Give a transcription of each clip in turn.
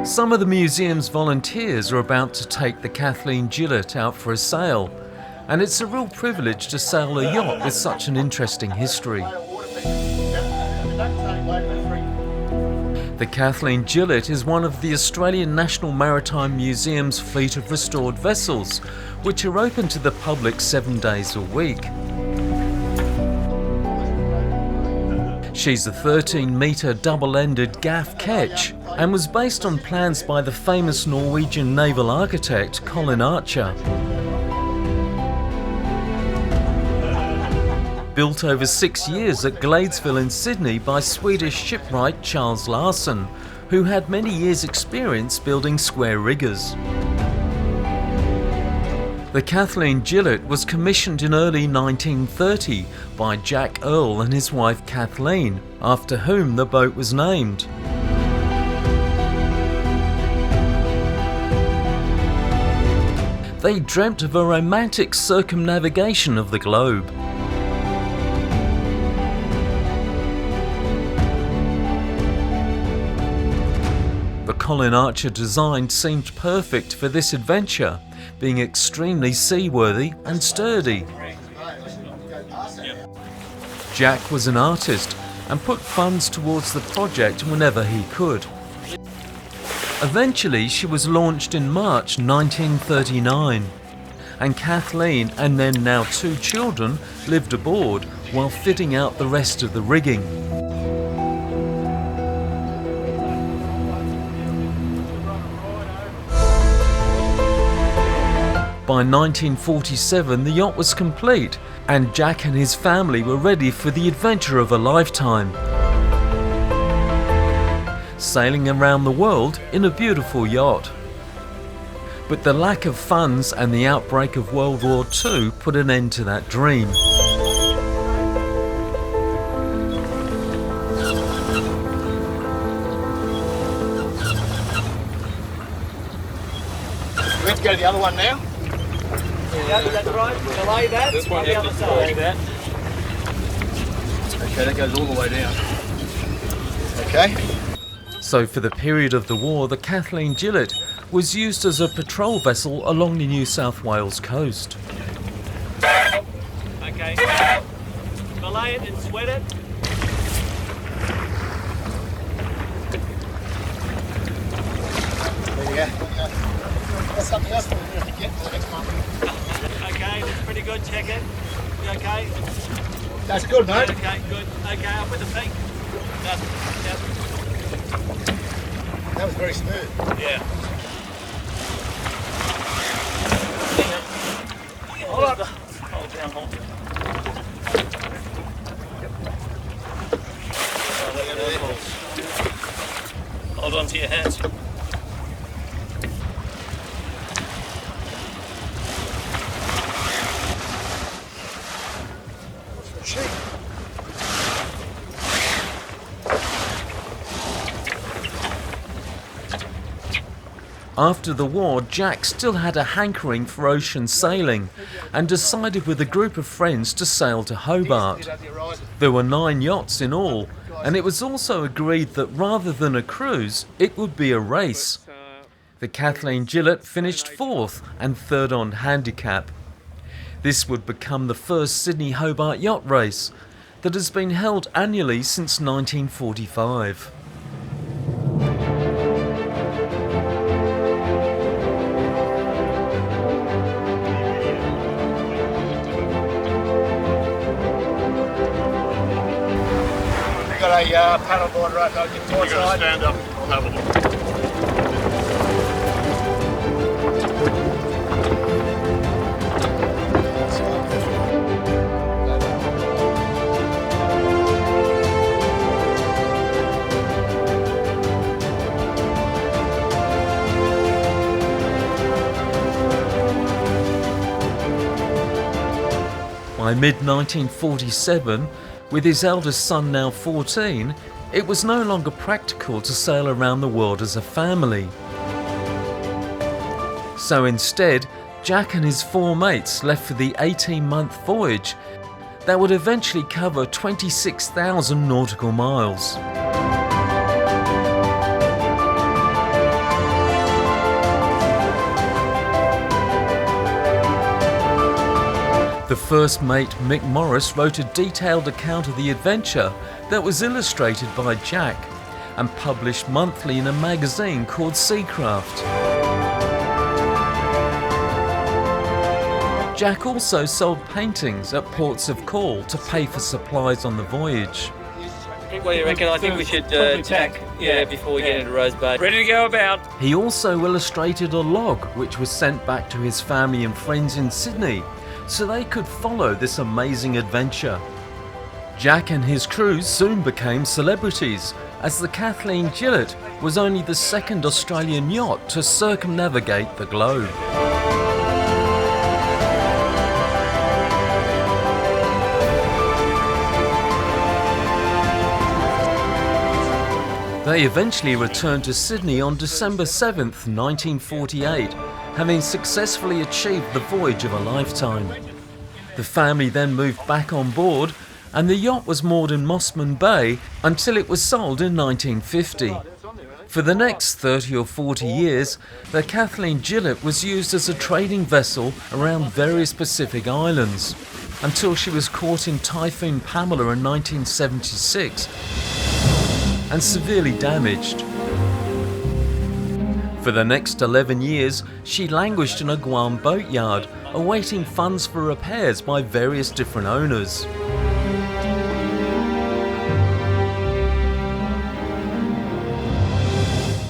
Some of the museum's volunteers are about to take the Kathleen Gillett out for a sail, and it's a real privilege to sail a yacht with such an interesting history. The Kathleen Gillett is one of the Australian National Maritime Museum's fleet of restored vessels, which are open to the public 7 days a week. She's a 13-metre double-ended Gaff Ketch and was based on plans by the famous Norwegian naval architect Colin Archer. Built over 6 years at Gladesville in Sydney by Swedish shipwright Charles Larsen, who had many years' experience building square riggers. The Kathleen Gillett was commissioned in early 1930 by Jack Earl and his wife Kathleen, after whom the boat was named. They dreamt of a romantic circumnavigation of the globe. The Colin Archer design seemed perfect for this adventure, being extremely seaworthy and sturdy. Jack was an artist and put funds towards the project whenever he could. Eventually she was launched in March 1939, and Kathleen and their now 2 children lived aboard while fitting out the rest of the rigging. By 1947 the yacht was complete, and Jack and his family were ready for the adventure of a lifetime. Sailing around the world in a beautiful yacht. But the lack of funds and the outbreak of World War II put an end to that dream. We have to go to the other one now? Yeah, is that right? Delay that. This one, the other side. that. Okay, that goes all the way down. Okay. So for the period of the war, the Kathleen Gillett was used as a patrol vessel along the New South Wales coast. Okay. Belay it and sweat it. There you go. That's something else we're going to get for the next one. Okay, that's pretty good. Check it. You okay? That's good, mate. Okay, good. Okay, up with the feet. Yep. That was very smooth. Yeah. Hold on. Hold down, hold down. Hold on to your hands. After the war, Jack still had a hankering for ocean sailing and decided with a group of friends to sail to Hobart. There were 9 yachts in all, and it was also agreed that rather than a cruise, it would be a race. The Kathleen Gillett finished 4th and 3rd on handicap. This would become the first Sydney Hobart yacht race that has been held annually since 1945. Got a paddleboard right now. You've got to stand up. I'll have a look. By mid-1947, with his eldest son now 14, it was no longer practical to sail around the world as a family. So instead, Jack and his 4 mates left for the 18-month voyage that would eventually cover 26,000 nautical miles. The first mate, Mick Morris, wrote a detailed account of the adventure that was illustrated by Jack and published monthly in a magazine called Seacraft. Jack also sold paintings at ports of call to pay for supplies on the voyage. What do you reckon? I think we should tack before we get into Rose Bay. Ready to go about. He also illustrated a log which was sent back to his family and friends in Sydney so they could follow this amazing adventure. Jack and his crew soon became celebrities, as the Kathleen Gillett was only the second Australian yacht to circumnavigate the globe. They eventually returned to Sydney on December 7th, 1948, having successfully achieved the voyage of a lifetime. The family then moved back on board, and the yacht was moored in Mossman Bay until it was sold in 1950. For the next 30 or 40 years, the Kathleen Gillett was used as a trading vessel around various Pacific islands, until she was caught in Typhoon Pamela in 1976 and severely damaged. For the next 11 years, she languished in a Guam boatyard, awaiting funds for repairs by various different owners.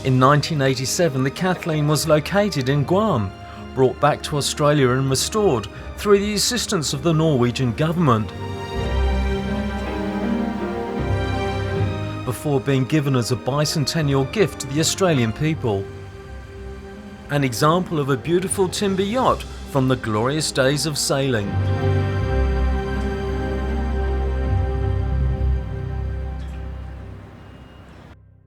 In 1987, the Kathleen was located in Guam, brought back to Australia and restored through the assistance of the Norwegian government, before being given as a bicentennial gift to the Australian people. An example of a beautiful timber yacht from the glorious days of sailing.